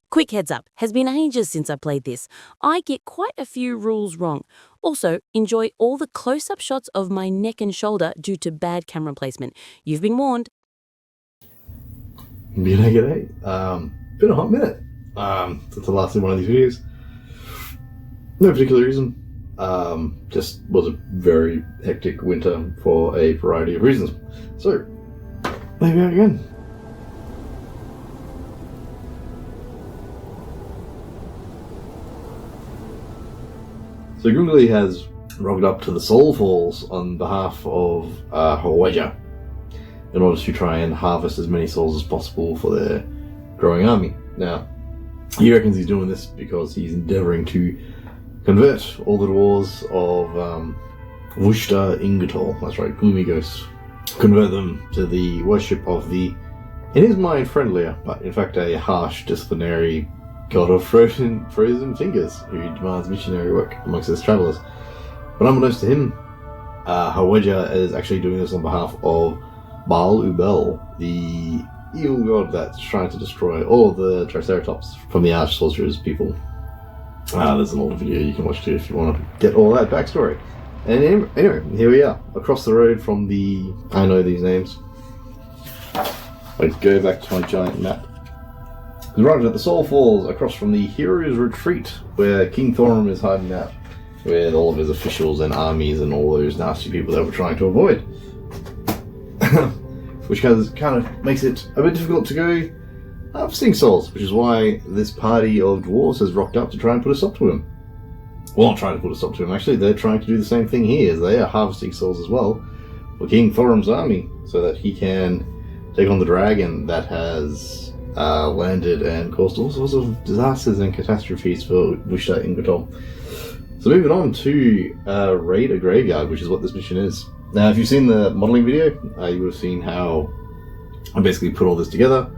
Quick heads up, has been ages since I played this. I get quite a few rules wrong. Also, enjoy all the close-up shots of my neck and shoulder due to bad camera placement. You've been warned. G'day. Been a hot minute since the last one of these videos. No particular reason. Just was a very hectic winter for a variety of reasons. So, maybe out again. So Grundin has rocked up to the Soul Falls on behalf of Harddrive in order to try and harvest as many souls as possible for their growing army. Now, he reckons he's doing this because he's endeavouring to convert all the dwarves of Vushta Ingatol, that's right, gloomy ghosts, convert them to the worship of the, in his mind, friendlier, but in fact a harsh, disciplinary god of frozen fingers who demands missionary work amongst his travellers. But unbeknownst to him, Harddrive is actually doing this on behalf of Baal Ubel, the evil god that's trying to destroy all of the Triceratops from the Arch Sorcerer's people. There's an older video you can watch too if you want to get all that backstory. And anyway, here we are, across the road from the... I know these names. I go back to my giant map. Right at the Soul Falls, across from the Hero's Retreat, where King Thorum is hiding out, with all of his officials and armies and all those nasty people that we're trying to avoid. Which kind of makes it a bit difficult to go harvesting souls, which is why this party of dwarves has rocked up to try and put a stop to him. Well, not trying to put a stop to him, actually. They're trying to do the same thing here. They are harvesting souls as well for King Thorum's army, so that he can take on the dragon that has landed and caused all sorts of disasters and catastrophes for Vushta Ingatol. So moving on to raid a graveyard, which is what this mission is. Now, if you've seen the modelling video, you would have seen how I basically put all this together.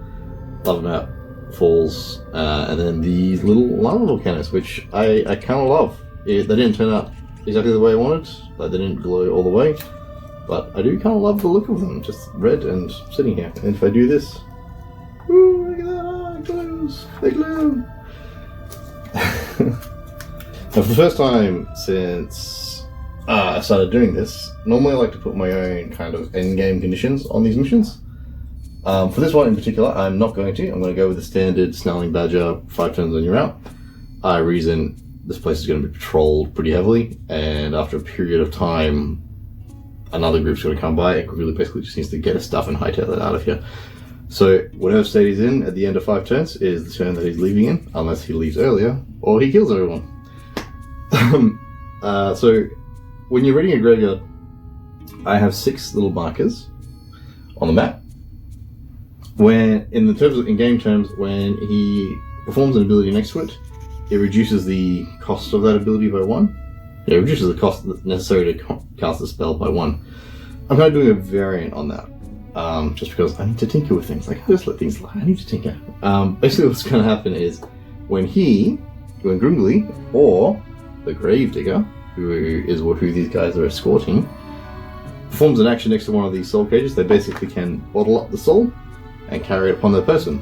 Lava map, falls, and then these little lava volcanoes, which I kind of love. They didn't turn out exactly the way I wanted, like they didn't glow all the way, but I do kind of love the look of them, just red and sitting here. And if I do this, ooh, look at that, it glows, they glow! Now, for the first time since I started doing this, normally I like to put my own kind of end-game conditions on these missions. For this one in particular, I'm not going to. I'm going to go with the standard Snarling Badger, 5 turns and you're out. I reason this place is going to be patrolled pretty heavily, and after a period of time, another group's going to come by. It really basically just needs to get his stuff and hightail it out of here. So whatever state he's in at the end of 5 turns is the turn that he's leaving in, unless he leaves earlier, or he kills everyone. So when you're raiding a graveyard, I have 6 little markers on the map. When, in game terms, when he performs an ability next to it, it reduces the cost of that ability by 1. Yeah, it reduces the cost necessary to cast the spell by 1. I'm kind of doing a variant on that. Just because I need to tinker with things. Like, I just let things lie. I need to tinker. Basically what's going to happen is when Grundin, or the Gravedigger, who is who these guys are escorting, performs an action next to one of these soul cages, they basically can bottle up the soul and carry it upon their person.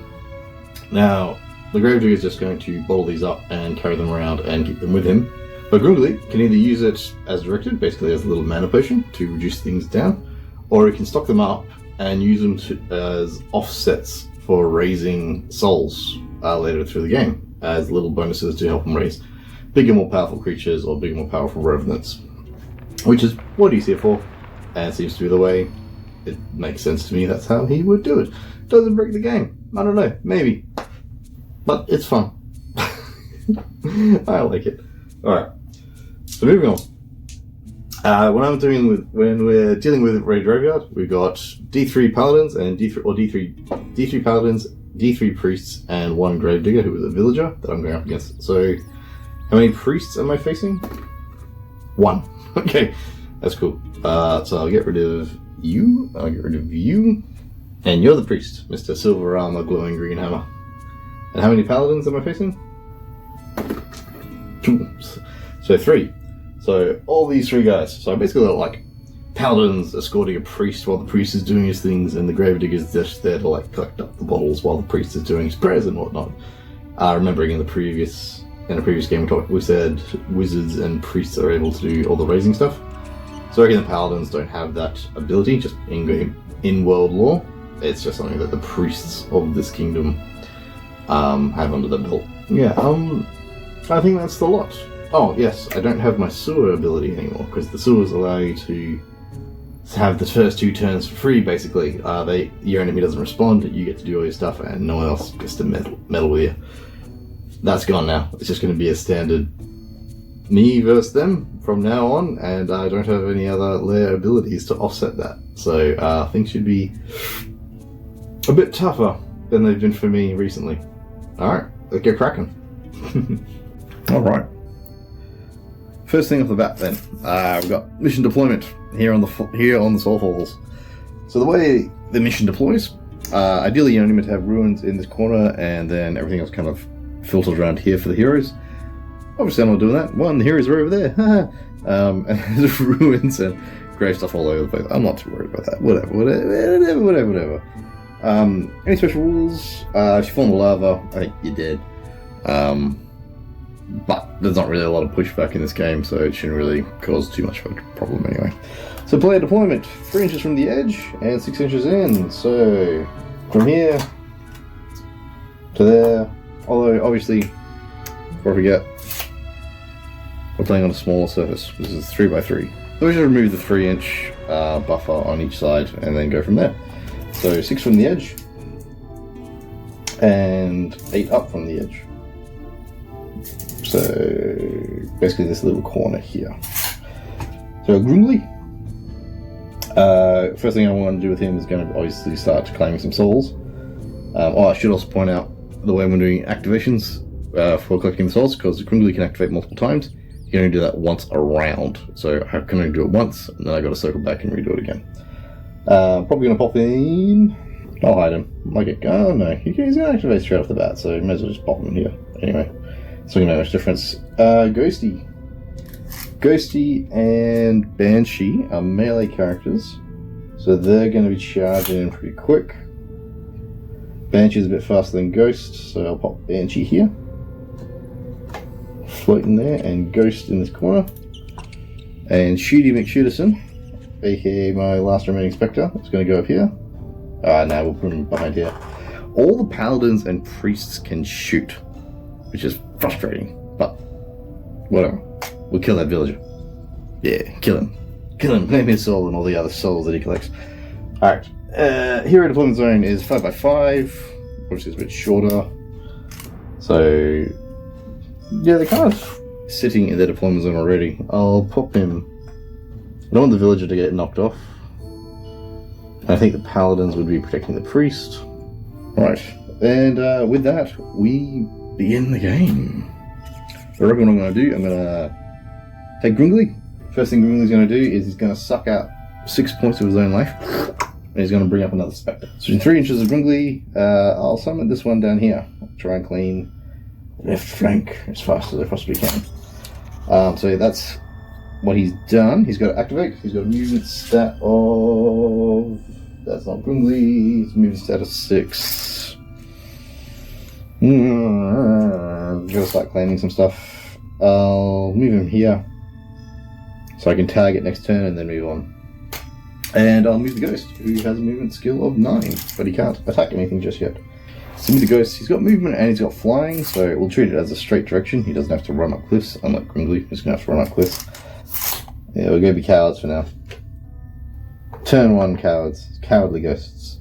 Now, the Gravedigger is just going to bottle these up and carry them around and keep them with him. But Grundin can either use it as directed, basically as a little mana potion to reduce things down, or he can stock them up and use them as offsets for raising souls later through the game, as little bonuses to help him raise bigger, more powerful creatures or bigger, more powerful revenants. Which is what he's here for, and seems to be the way it makes sense to me. That's how he would do it. Doesn't break the game. I don't know, maybe. But it's fun. I like it. Alright, so moving on. When we're dealing with Raid Graveyard, we've got D3 Paladins and D3 Paladins, D3 Priests, and 1 Gravedigger, who is a villager that I'm going up against. So, how many priests am I facing? 1. Okay, that's cool. So I'll get rid of you, and you're the priest, Mr. Silver Armor Glowing Green Hammer. And how many paladins am I facing? 2. So 3. So all these 3 guys. So I basically got like paladins escorting a priest while the priest is doing his things, and the Gravedigger's just there to like collect up the bottles while the priest is doing his prayers and whatnot. Remembering in a previous game we said wizards and priests are able to do all the raising stuff. So I reckon the paladins don't have that ability, just in world lore. It's just something that the priests of this kingdom have under their belt. Yeah, I think that's the lot. Oh yes, I don't have my sewer ability anymore, because the sewers allow you to have the first 2 turns for free, basically. Your enemy doesn't respond, you get to do all your stuff, and no one else gets to meddle with you. That's gone now. It's just going to be a standard me versus them from now on, and I don't have any other layer abilities to offset that. So things should be a bit tougher than they've been for me recently. Alright, let's get cracking. Alright. First thing off the bat then, we've got mission deployment here on the Soulfalls. So the way the mission deploys, ideally you're only meant to have ruins in this corner, and then everything else kind of filters around here for the heroes. Obviously I'm not doing that. The heroes are over there. And there's ruins and grave stuff all over the place. I'm not too worried about that. Whatever. Any special rules? If you fall in the lava, I think you're dead. But there's not really a lot of pushback in this game, so it shouldn't really cause too much of a problem anyway. So player deployment, 3 inches from the edge and 6 inches in. So from here to there. Although obviously, before I forget, we're playing on a smaller surface. This is 3x3. So we should remove the 3-inch buffer on each side and then go from there. So 6 from the edge and 8 up from the edge. So basically this little corner here. So Grundin, first thing I want to do with him is going to obviously start claiming some souls. I should also point out the way we're doing activations for collecting the souls, because Grundin can activate multiple times. You can only do that once a round. So I can only do it once, and then I got to circle back and redo it again. Probably going to pop in. I'll hide him. Oh no, he's going to activate straight off the bat, so may as well just pop him here. Anyway. So you know much difference. Ghosty and Banshee are melee characters, so they're going to be charging in pretty quick. Banshee's a bit faster than Ghost, so I'll pop Banshee here, floating there, and Ghost in this corner. And Shooty McShooterson, aka my last remaining Spectre, is going to go up here. No, we'll put him behind here. All the paladins and priests can shoot, which is frustrating, but whatever. We'll kill that villager. Yeah, kill him. Claim his soul and all the other souls that he collects. Alright, hero deployment zone is 5x5, obviously it's a bit shorter. So, yeah, they're kind of sitting in their deployment zone already. I'll pop him. I don't want the villager to get knocked off. I think the paladins would be protecting the priest. Right, and with that, we begin the game. So I reckon what I'm going to do, I'm going to take Grundin. First thing Grundin's going to do is he's going to suck out 6 points of his own life, and he's going to bring up another Spectre. So in 3 inches of Grundin, I'll summon this one down here. Try and clean left flank as fast as I possibly can. So that's what he's done. He's got to activate. He's got a movement stat of... That's not Grundin. It's a movement stat of 6. Gotta start claiming some stuff. I'll move him here so I can tag it next turn and then move on. And I'll move the Ghost, who has a movement skill of 9, but he can't attack anything just yet. So move the Ghost, he's got movement and he's got flying, so we'll treat it as a straight direction. He doesn't have to run up cliffs, unlike Grundin, who's going to have to run up cliffs. Yeah, we're going to be cowards for now. Turn 1 cowards. Cowardly Ghosts.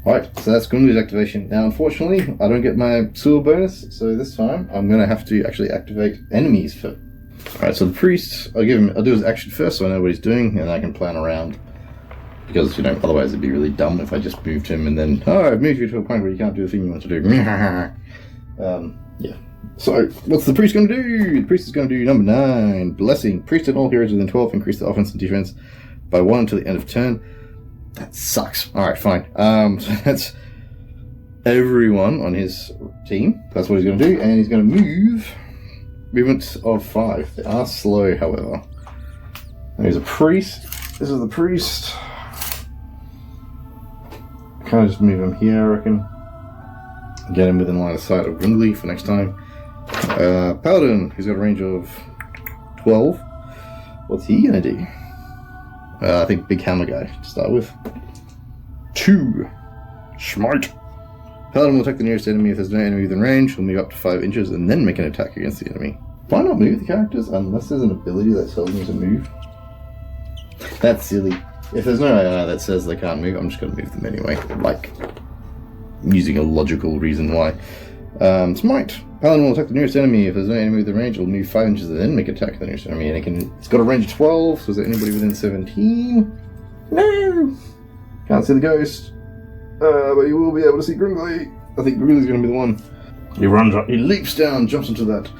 Right, so that's Grundin's activation. Now, unfortunately, I don't get my sewer bonus, so this time I'm going to have to actually activate enemies for. Alright, so the priest, I'll do his action first so I know what he's doing, and I can plan around. Because, otherwise it'd be really dumb if I just moved him and then, I've moved you to a point where you can't do the thing you want to do. Yeah. So, what's the priest going to do? The priest is going to do number 9, Blessing. Priest and all heroes within 12 increase the offense and defense by 1 until the end of turn. That sucks. Alright, fine. So that's everyone on his team. That's what he's going to do. And he's going to move. Movements of 5. They are slow, however. And he's a priest. This is the priest. Kind of just move him here, I reckon. Get him within line of sight of Grundin for next time. Paladin, who's got a range of 12. What's he gonna do? I think big hammer guy to start with. 2. Smite. Paladin will attack the nearest enemy if there's no enemy within range. He'll move up to 5 inches and then make an attack against the enemy. Why not move the characters unless there's an ability that tells them to move? That's silly. If there's no AI that says they can't move, I'm just going to move them anyway. Like, using a logical reason why. Smite. Paladin will attack the nearest enemy. If there's no enemy within range, it'll move 5 inches and then make an attack the nearest enemy. And it's got a range of 12, so is there anybody within 17? No! Can't see the ghost. But you will be able to see Grundin. I think Grundin's going to be the one. He runs up, he leaps down, jumps into that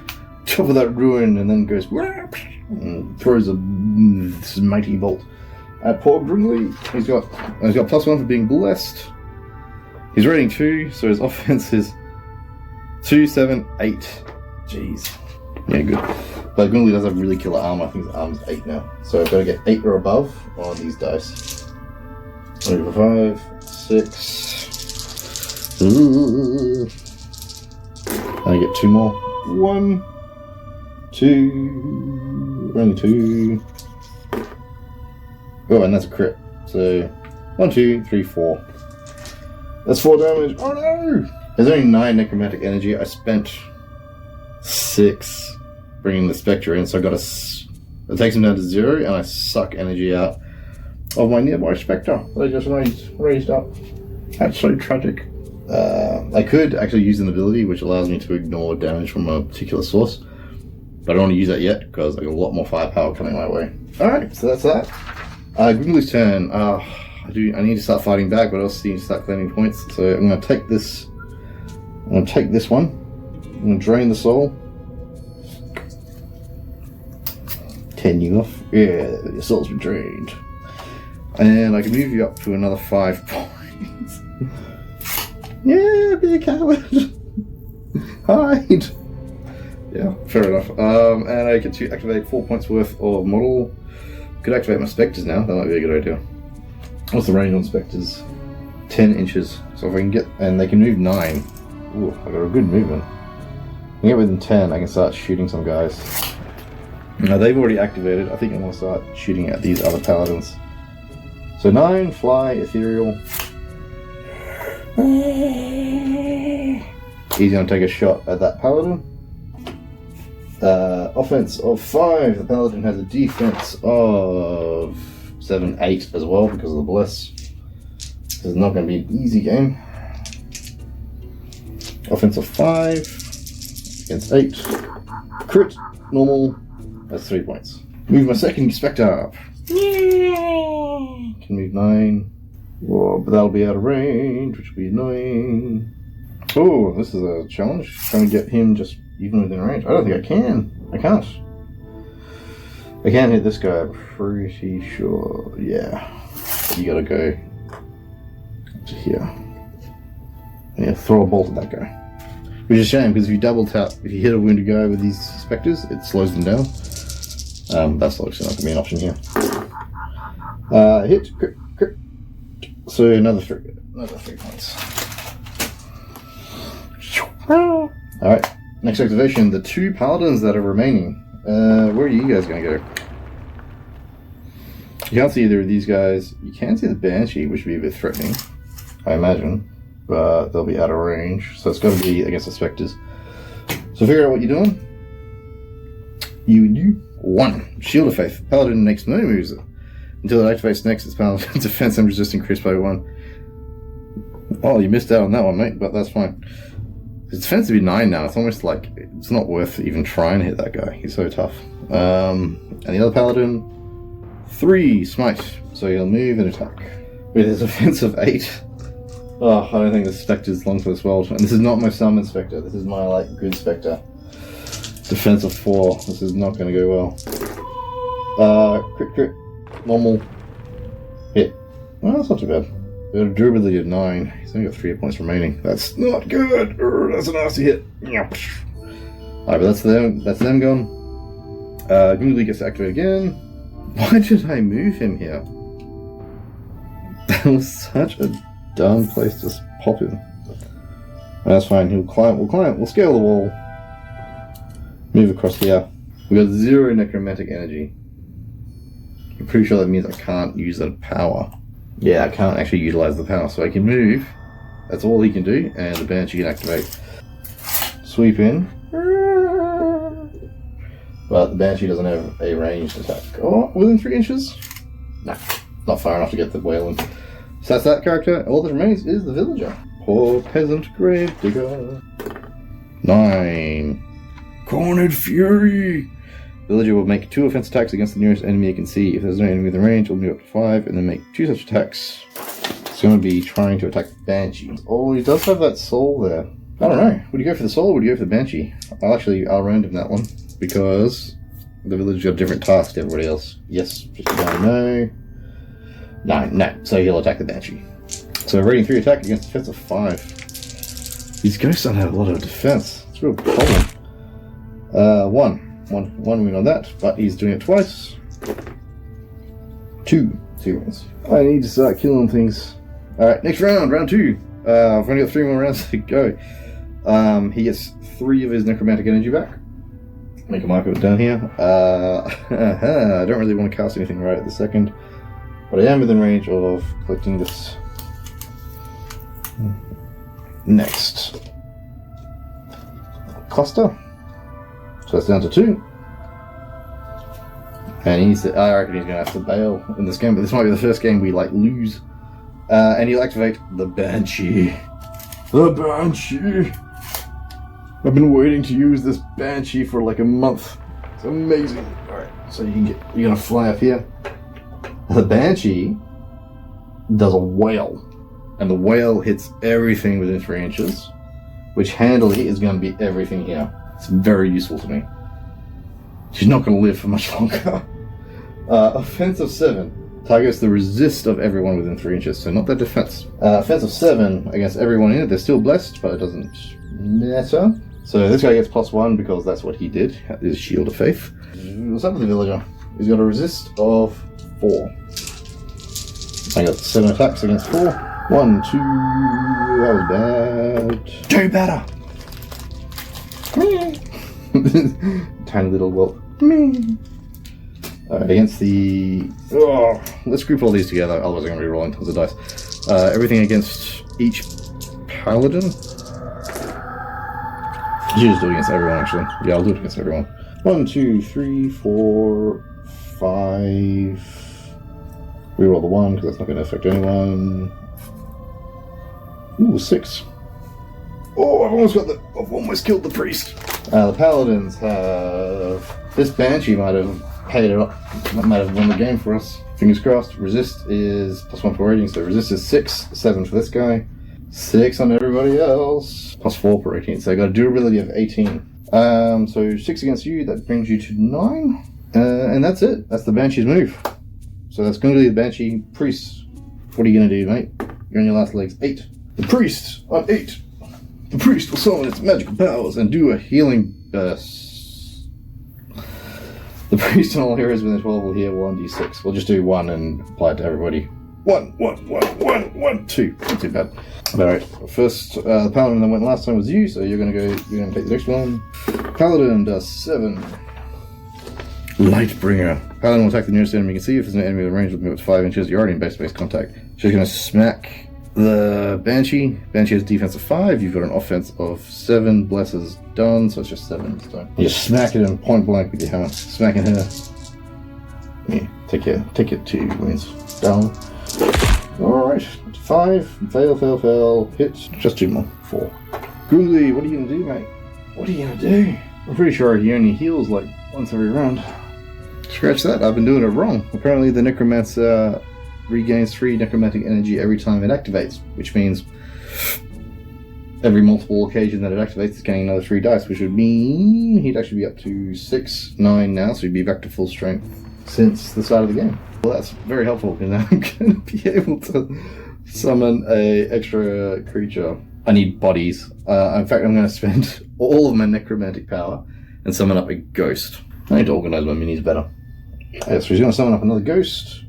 top of that ruin, and then goes and throws a mighty bolt at poor Grundin. He's got +1 for being blessed. He's rating 2, so his offense is 2, 7, 8. Jeez. Yeah, good. But Grundin does have really killer armor. I think his armor's 8 now. So I've got to get 8 or above on these dice. 5, 6. I get 2 more. 1, 2. Only 2. Oh, and that's a crit. So 1, 2, 3, 4. That's 4 damage. Oh no! There's only 9 necromantic energy. I spent 6 bringing the Spectre in, so I got it takes him down to 0, and I suck energy out of my nearby Spectre that I just raised up. That's so tragic. I could actually use an ability which allows me to ignore damage from a particular source, but I don't want to use that yet because I got a lot more firepower coming my way. Alright, so that's that. Grundin's turn. I need to start fighting back, but I also need to start claiming points. So I'm going to take this. I'm going to take this one. I'm going to drain the soul. 10 you off. Yeah, your soul's been drained. And I can move you up to another 5 points. Yeah, be a coward. Hide. Yeah, fair enough. And I get to activate 4 points worth of model. Could activate my Spectres now. That might be a good idea. What's the range on Spectres? 10 inches. So if I can get... And they can move 9. Ooh, I got a good movement. I can get within 10, I can start shooting some guys. Now they've already activated. I think I want to start shooting at these other paladins. So 9, fly, ethereal. He's going to take a shot at that paladin. Offense of 5. The paladin has a defense of 7, 8 as well because of the bless. This is not going to be an easy game. Offense of 5 against 8. Crit, normal. That's 3 points. Move my second Spectre up. Can move 9. Whoa, but that'll be out of range, which will be annoying. Oh, this is a challenge. Trying to get him just even within range. I don't think I can. I can't. I can't hit this guy, I'm pretty sure. Yeah. You gotta go to here. Yeah, throw a bolt at that guy. Which is a shame, because if you double tap, if you hit a wounded guy with these Spectres, it slows them down. That's obviously not going to be an option here. Hit, crit. So another 3 points. Alright, next activation, the 2 paladins that are remaining. Where are you guys going to go? You can't see either of these guys. You can see the Banshee, which would be a bit threatening, I imagine. But they'll be out of range, so it's got to be against the Spectres. So figure out what you're doing. You 1. Shield of Faith. Paladin makes no moves until it activates next. Its Paladin's defense and resist increased by 1. Oh, you missed out on that one, mate, but that's fine. His defense would be 9 now. It's almost like it's not worth even trying to hit that guy. He's so tough. And the other Paladin, 3 smite. So he'll move and attack with his offense of 8. Oh, I don't think the Spectre's long for this world. And this is not my summon Spectre. This is my, good Spectre. Defense of 4. This is not going to go well. Crit. Normal. Hit. Well, that's not too bad. Got a durability of 9. He's only got 3 points remaining. That's not good. That's a nasty hit. Alright, but that's them gone. Grundin gets activated again. Why did I move him here? That was such a dumb place to pop him. That's fine. We'll climb. We'll scale the wall. Move across here. We got 0 necromantic energy. I'm pretty sure that means I can't use that power. Yeah, I can't actually utilize the power, so I can move. That's all he can do, and the Banshee can activate. Sweep in. But the Banshee doesn't have a ranged attack. Oh, within 3 inches? Nah, not far enough to get the whale in. So that's that character. All that remains is the villager. Poor peasant grave digger. 9. Cornered Fury. Villager will make 2 offense attacks against the nearest enemy it can see. If there's no enemy within range, it'll move up to 5 and then make 2 such attacks. It's going to be trying to attack the Banshee. Oh, he does have that soul there. I don't know. Would you go for the soul or would you go for the Banshee? I'll random that one because the villager's got a different task to everybody else. Yes, just no. No. So he'll attack the Banshee. So rating 3 attack against defense of 5. These ghosts don't have a lot of defense. It's a real problem. 1 win on that, but he's doing it twice. 2 wins. I need to start killing things. Alright, next round, round 2. I've only got 3 more rounds to go. He gets 3 of his necromantic energy back. Make a mark of it down here. I don't really want to cast anything right at the second, but I am within range of collecting this. Next. Cluster. So that's down to 2. And I reckon he's going to have to bail in this game, but this might be the first game we lose. And he'll activate the Banshee. The Banshee! I've been waiting to use this Banshee for like a month. It's amazing. Alright, so you're going to fly up here. The Banshee does a whale. And the whale hits everything within 3 inches, which handily is going to be everything here. It's very useful to me. She's not going to live for much longer. Offense of 7 targets the resist of everyone within 3 inches, so not their defense. Offense of 7 against everyone in it. They're still blessed, but it doesn't matter. So this guy gets +1 because that's what he did. His Shield of Faith. What's up with the villager? He's got a resist of 4. I got 7 attacks against 4. 1, 2. That was bad. Do better. Tiny little whelp. Against the... Oh, let's group all these together, otherwise I'm going to be rolling tons of dice. Everything against each paladin. You just do it against everyone, actually. Yeah, I'll do it against everyone. 1, 2, 3, 4, 5. Reroll the 1, because that's not going to affect anyone. Ooh, 6. Oh, I've almost killed the priest. The paladins have... This Banshee might have paid it up. Might have won the game for us. Fingers crossed. Resist is +1 per rating, so resist is 6. 7 for this guy. 6 on everybody else. +4 per rating, so I got a durability of 18. So 6 against you, that brings you to 9. And that's it. That's the Banshee's move. So that's going to be the Banshee. Priest, what are you going to do, mate? You're on your last legs. 8. The priest on 8. The priest will summon its magical powers and do a healing burst. The priest and all heroes within 12 will heal 1d6. We'll just do 1 and apply it to everybody. 1, 2. Not too bad. Alright, first, the paladin that went last time was you, so you're gonna take the next one. Paladin does 7. Lightbringer. Paladin will attack the nearest enemy you can see. If there's no enemy within range, it'll move up to 5 inches. You're already in base contact. She's gonna smack the Banshee. Banshee has defense of 5. You've got an offense of 7. Bless is done, so it's just 7 this time. You smack it in point blank with your hammer. Smacking her. Yeah, take it 2 wins. Down. Alright, 5. Fail. Hit. Just 2 more. 4. Grundin, what are you gonna do, mate? What are you gonna do? I'm pretty sure he only heals like once every round. Scratch that, I've been doing it wrong. Apparently the Necromancer regains 3 necromantic energy every time it activates, which means every multiple occasion that it activates it's getting another 3 dice, which would mean he'd actually be up to 6, 9 now, so he'd be back to full strength since the start of the game. Well, that's very helpful, because now I'm going to be able to summon a extra creature. I need bodies. In fact, I'm going to spend all of my necromantic power and summon up a ghost. I need to organize my minis better. So he's going to summon up another ghost.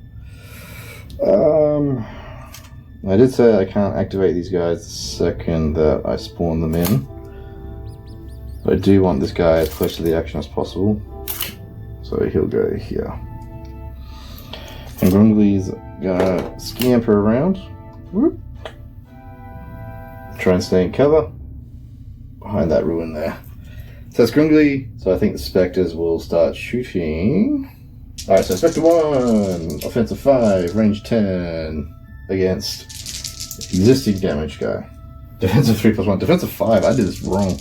I did say I can't activate these guys the second that I spawn them in. But I do want this guy as close to the action as possible. So he'll go here. And Grundin's gonna scamper around. Whoop. Try and stay in cover. Behind that ruin there. So that's Grundin. So I think the Spectres will start shooting. Alright, so Spectre 1, offensive 5, range 10 against existing damage guy. Defensive 3+1, defensive 5, I did this wrong.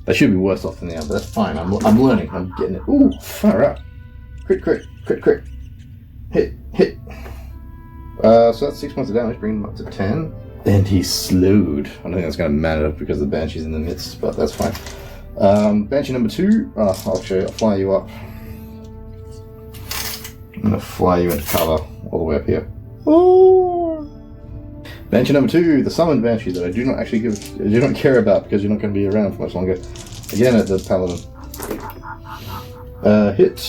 I should be worse off than the other, but that's fine. I'm learning, I'm getting it. Ooh, fire up. Crit, crit, crit, crit. Hit, hit. So that's 6 points of damage, bringing him up to 10. And he's slowed. I don't think that's going to matter because the Banshee's in the midst, but that's fine. Banshee number 2, I'll show you, I'll fly you up. I'm going to fly you into cover all the way up here. Oh! Banshee number 2, the summoned Banshee that I do not actually do not care about because you're not going to be around for much longer. Again at the Paladin. Hit.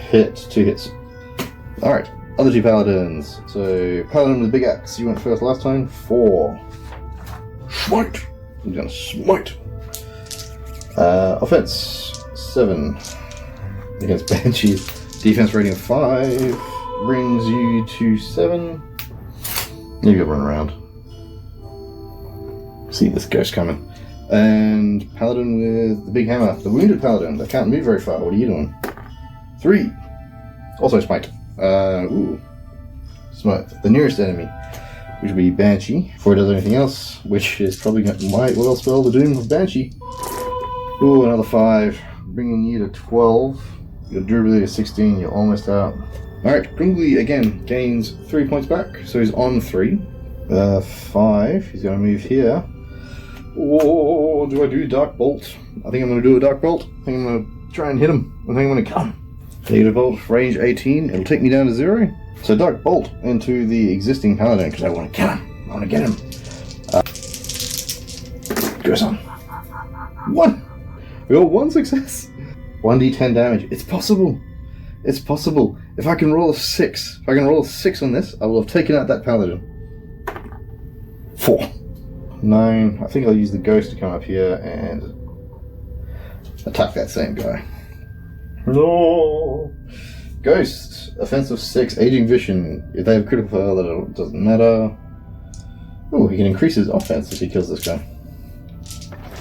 Hit. 2 hits. Alright, other 2 Paladins. So, Paladin with the big axe, you went first last time. 4. Smite! He's going to smite. Offense 7 against Banshees. Defense rating 5 brings you to 7. Maybe I'll run around. See this ghost coming. And Paladin with the big hammer. The wounded Paladin that can't move very far. What are you doing? 3. Also smite. Ooh. Smite. The nearest enemy, which would be Banshee. Before it does anything else, which is probably might well spell the doom of Banshee. Ooh, another 5. Bringing you to 12. Your durability is 16, you're almost out. Alright, Grundin again gains 3 points back, so he's on 3. 5, he's going to move here. Oh, do I do Dark Bolt? I think I'm going to do a Dark Bolt. I think I'm going to try and hit him. I think I'm going to come. Negative Bolt, range 18, it'll take me down to 0. So Dark Bolt into the existing Paladin, because I want to kill him. I want to get him. Goes on. 1! We got 1 success. 1d10 damage. It's possible. It's possible. If I can roll a 6, if I can roll a 6 on this, I will have taken out that Paladin. 4. 9. I think I'll use the ghost to come up here and attack that same guy. No. Ghost. Offensive 6. Aging Vision. If they have critical fail, it doesn't matter. Oh, he can increase his offense if he kills this guy.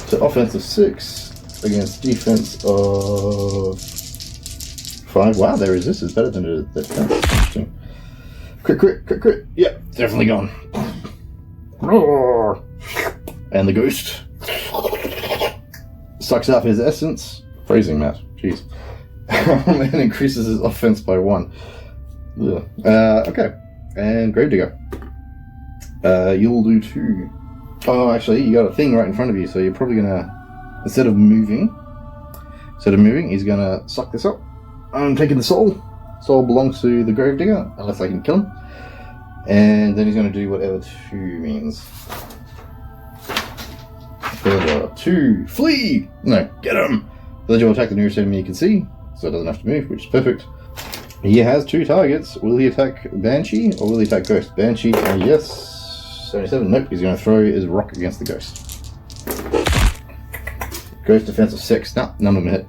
So offensive 6. Against defense of 5. Wow, their resist is better than it. That's interesting. Crit, crit, crit, crit. Yeah, definitely gone. And the ghost sucks up his essence. Phrasing, Matt. Jeez. And increases his offense by 1. Okay. And Gravedigger. You'll do 2. Oh, actually, you got a thing right in front of you, so you're probably gonna. Instead of moving, he's gonna suck this up. I'm taking the soul. Soul belongs to the Gravedigger, unless I can kill him. And then he's gonna do whatever 2 means. 2, flee! No, get him! Then you'll attack the nearest enemy you can see, so it doesn't have to move, which is perfect. He has 2 targets. Will he attack Banshee, or will he attack Ghost? Banshee, yes. 77, nope, he's gonna throw his rock against the Ghost. Ghost defense of 6. Nah, none of them hit.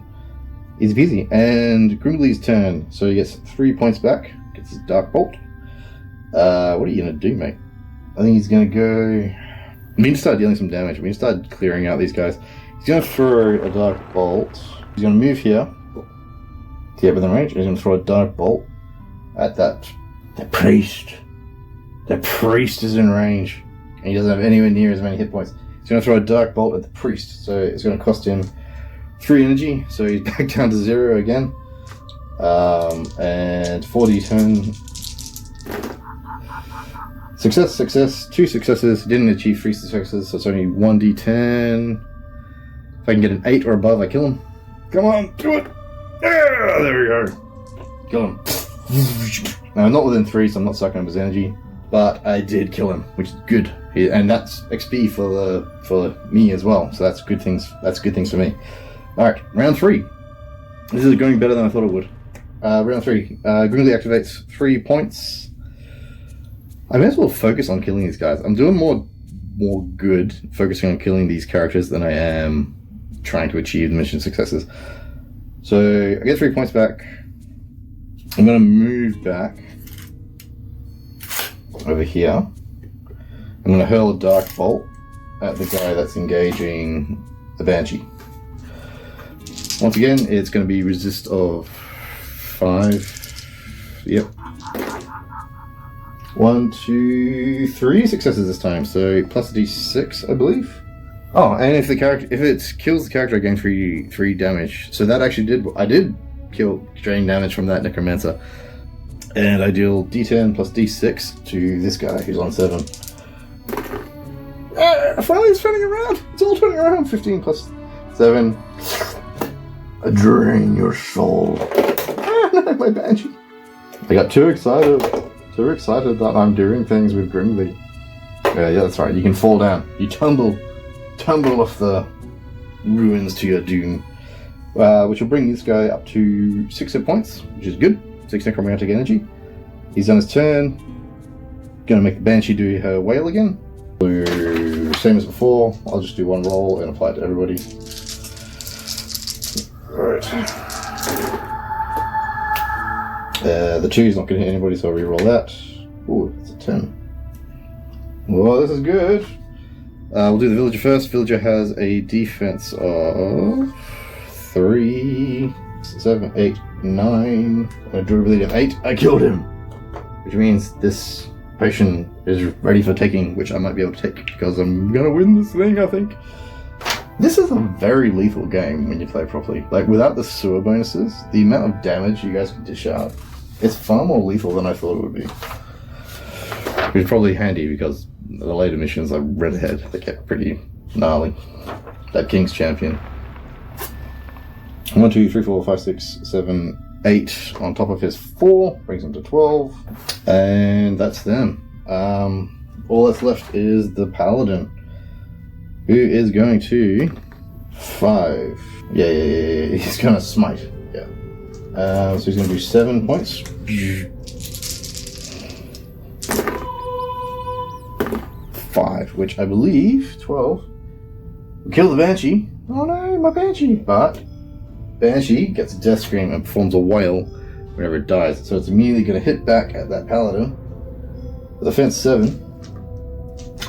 Easy peasy. And Grundin's turn. So he gets 3 points back. Gets his Dark Bolt. What are you going to do, mate? I think he's going to go... I mean to start dealing some damage. We need to start clearing out these guys. He's going to throw a Dark Bolt. He's going to move here to get within range. He's going to throw a Dark Bolt at that... The priest. The priest is in range. And he doesn't have anywhere near as many hit points. He's going to throw a Dark Bolt at the priest, so it's going to cost him 3 energy, so he's back down to 0 again. And 4d10. Success, success, 2 successes. He didn't achieve 3 successes, so it's only 1d10. If I can get an 8 or above, I kill him. Come on, do it! Yeah, there we go. Kill him. Now, I'm not within 3, so I'm not sucking up his energy. But I did kill him, which is good, and that's XP for me as well. So that's good things. That's good things for me. All right, round 3. This is going better than I thought it would. Round 3. Grundin activates 3 points. I may as well focus on killing these guys. I'm doing more good focusing on killing these characters than I am trying to achieve mission successes. So I get 3 points back. I'm going to move back over here. I'm going to hurl a dark bolt at the guy that's engaging the Banshee. Once again, it's going to be resist of 5. Yep. 1, 2, 3 successes this time, so plus a d6, I believe. Oh, and if it kills the character, I gain 3 damage. So that actually I did drain damage from that necromancer, and I deal d10 plus d6 to this guy who's on 7. Finally, it's turning around. It's all turning around. 15 plus 7. I drain your soul. No, my Banshee. I got too excited that I'm doing things with Grundin. Yeah, that's right. You can fall down. You tumble off the ruins to your doom. Which will bring this guy up to 6 hit points, which is good. 6 necromantic energy. He's done his turn. Gonna make the Banshee do her wail again. So, same as before, I'll just do 1 roll and apply it to everybody. Alright. The 2 is not going to hit anybody, so I'll re-roll that. Ooh, it's a 10. Well, this is good. We'll do the villager first. Villager has a defense of 3, 7, 8, 9, and a durability of 8. I killed him! Which means this potion is ready for taking, which I might be able to take because I'm going to win this thing, I think. This is a very lethal game when you play properly. Like, without the sewer bonuses, the amount of damage you guys can dish out, it's far more lethal than I thought it would be. Which is probably handy because the later missions are red ahead. They get pretty gnarly. That King's Champion. 1, 2, 3, 4, 5, 6, 7, 8 on top of his 4, brings him to 12. And that's them. All that's left is the Paladin, who is going to 5. Yeah. He's going to smite. Yeah. So he's going to do 7 points. 5, which I believe 12. We kill the Banshee. Oh no, my Banshee! But Banshee gets a death scream and performs a wail whenever it dies. So it's immediately going to hit back at that Paladin with offense 7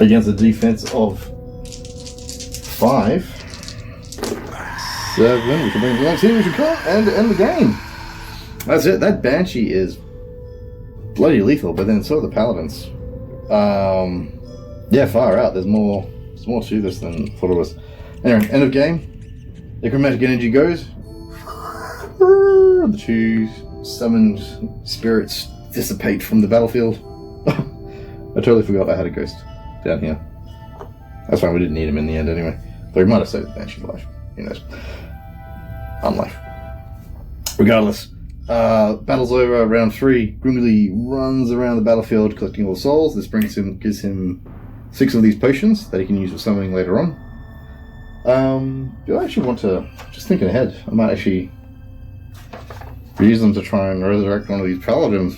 against a defense of 5. 7, which will bring the next hit, which will come and end the game. That's it. That Banshee is bloody lethal, but then so are the Paladins. Yeah, far out. There's more to this than I thought it was. Anyway, end of game. Necromantic energy goes. The 2 summoned spirits dissipate from the battlefield. I totally forgot I had a ghost down here. That's fine, we didn't need him in the end anyway. But we might have saved the Banshee's life. Who knows? Unlife. Regardless, battle's over, round 3. Grundin runs around the battlefield collecting all the souls. This gives him 6 of these potions that he can use for summoning later on. Do I actually want to, just thinking ahead, I might actually use them to try and resurrect one of these paladins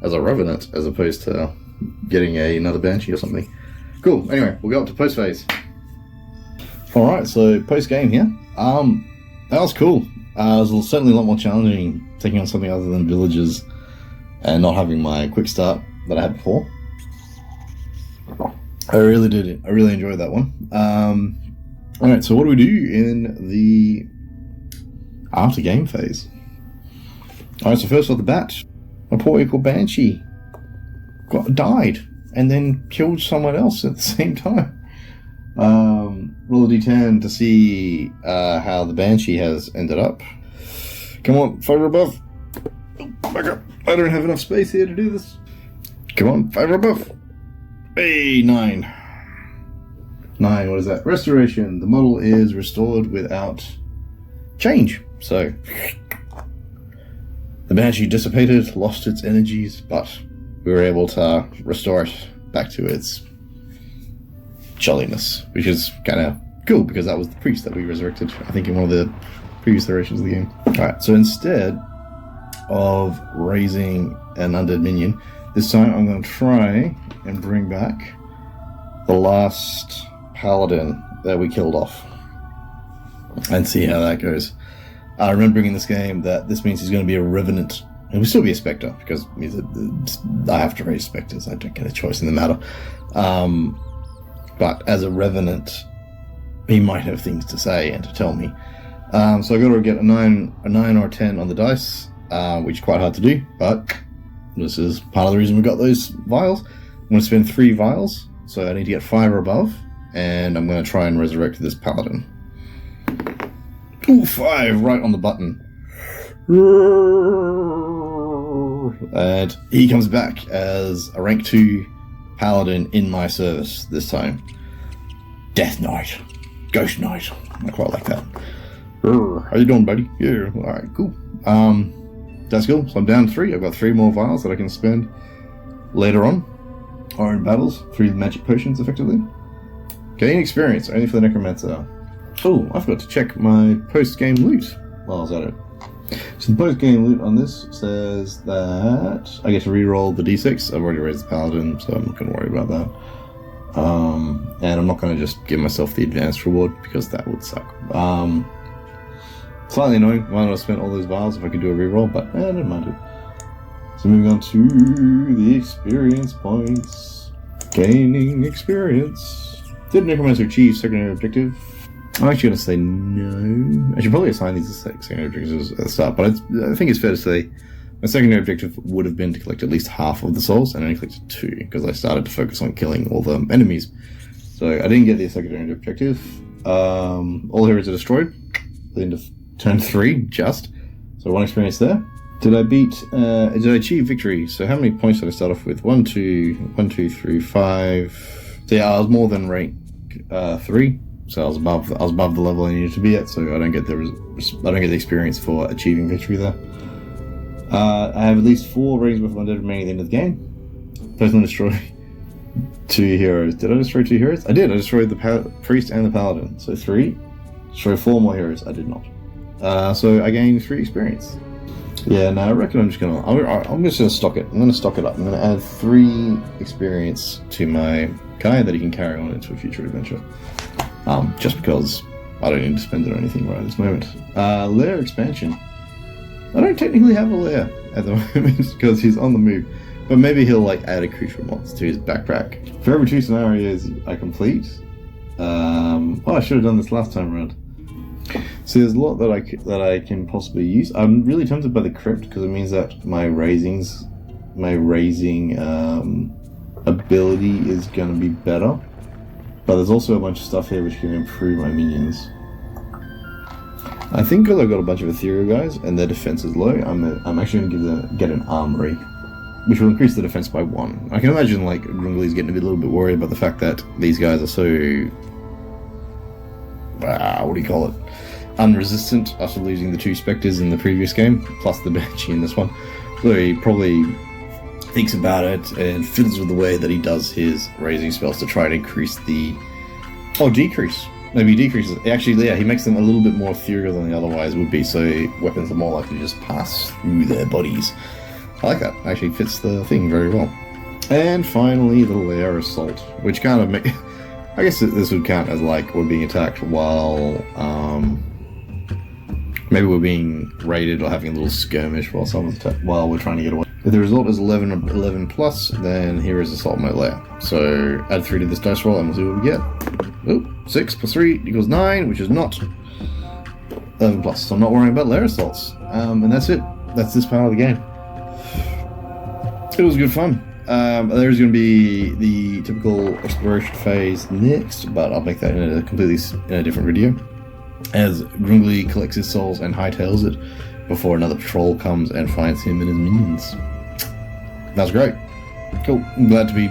as a revenant, as opposed to getting another Banshee or something. Cool, anyway, we'll go up to post phase. Alright, so post game here. That was cool. It was certainly a lot more challenging taking on something other than villagers and not having my quick start that I had before. I really did it. I really enjoyed that one. Alright, so what do we do in the after game phase? Alright, so first off the bat, my poor equal Banshee died and then killed someone else at the same time. Roll a d10 to see how the Banshee has ended up. Come on, 5 or above. Back up. I don't have enough space here to do this. Come on, 5 or above. Hey, 9. 9, what is that? Restoration. The model is restored without change. So, the Banshee dissipated, lost its energies, but we were able to restore it back to its jolliness, which is kind of cool because that was the priest that we resurrected, I think, in one of the previous iterations of the game. Alright, so instead of raising an undead minion, This time I'm going to try and bring back the last paladin that we killed off and see how that goes. I remember in this game that this means he's going to be a revenant. He will still be a spectre because I have to raise spectres. I don't get a choice in the matter. But as a revenant, he might have things to say and to tell me. So I got to get a 9 or a 10 on the dice, which is quite hard to do, but this is part of the reason we got those vials. I'm going to spend 3 vials, so I need to get 5 or above, and I'm going to try and resurrect this paladin. Ooh, 5, right on the button. And he comes back as a rank 2 paladin in my service this time. Death Knight. Ghost Knight. I quite like that. How you doing, buddy? Yeah, alright, cool. That's cool. So I'm down to 3. I've got 3 more vials that I can spend later on, or in battles, 3 magic potions, effectively. Gain experience, only for the Necromancer. Oh, I forgot to check my post-game loot while I was at it. So the post-game loot on this says that I get to re-roll the d6. I've already raised the paladin, so I'm not going to worry about that. And I'm not going to just give myself the advanced reward, because that would suck. Slightly annoying. Why not have spent all those vials if I could do a reroll, but I don't mind it. So moving on to the experience points. Gaining experience. Did Necromancer achieve secondary objective? I'm actually going to say no. I should probably assign these as secondary objectives at the start, but I think it's fair to say my secondary objective would have been to collect at least half of the souls, and I only collected 2, because I started to focus on killing all the enemies. So I didn't get the secondary objective. All heroes are destroyed. The end of turn 3, just. So 1 experience there. Did I achieve victory? So how many points did I start off with? 1, 2, 3, 5. So yeah, I was more than rank 3. So I was above the level I needed to be at, so I don't get the experience for achieving victory there. I have at least 4 ratings with undead remaining at the end of the game. Personally destroy 2 heroes. Did I destroy 2 heroes? I did. I destroyed the priest and the paladin. So 3. Destroy 4 more heroes. I did not. So I gained 3 experience. Yeah, no, I reckon I'm just gonna stock it. I'm gonna stock it up. I'm gonna add 3 experience to my guy that he can carry on into a future adventure. Just because I don't need to spend it on anything right at this moment. Lair expansion. I don't technically have a lair at the moment because he's on the move, but maybe he'll add accoutrements to his backpack. For every 2 scenarios I complete, I should have done this last time around. So there's a lot that I can possibly use. I'm really tempted by the crypt because it means that my raising ability is going to be better. But there's also a bunch of stuff here which can improve my minions. I think because I've got a bunch of ethereal guys and their defense is low, I'm actually going to get an armory, which will increase the defense by 1. I can imagine Grundin's getting a little bit worried about the fact that these guys are so unresistant after losing the 2 spectres in the previous game, plus the Banshee in this one. So he probably thinks about it and fiddles with the way that he does his raising spells to try to increase decrease. Maybe he decreases. Actually, yeah, he makes them a little bit more ethereal than they otherwise would be, so weapons are more likely to just pass through their bodies. I like that. Actually fits the thing very well. And finally, the lair assault, which kind of I guess this would count as we're being attacked while maybe we're being raided or having a little skirmish while we're trying to get away. If the result is 11 plus, then here is assault my lair. So add 3 to this dice roll and we'll see what we get. Oh, 6 plus 3 equals 9, which is not 11 plus. So I'm not worrying about lair assaults. And that's it. That's this part of the game. It was good fun. There's going to be the typical exploration phase next, but I'll make that in a different video. As Grundin collects his souls and hightails it before another patrol comes and finds him and his minions. That's great. Cool. I'm glad to be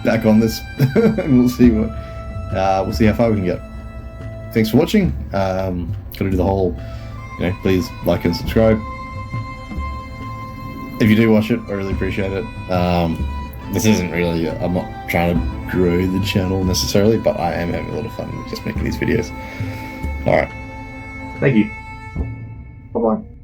back on this, and we'll see how far we can get. Thanks for watching. Gotta do the whole, please like and subscribe. If you do watch it, I really appreciate it. This isn't really, I'm not trying to grow the channel necessarily, but I am having a lot of fun just making these videos. Alright. Thank you. Bye-bye.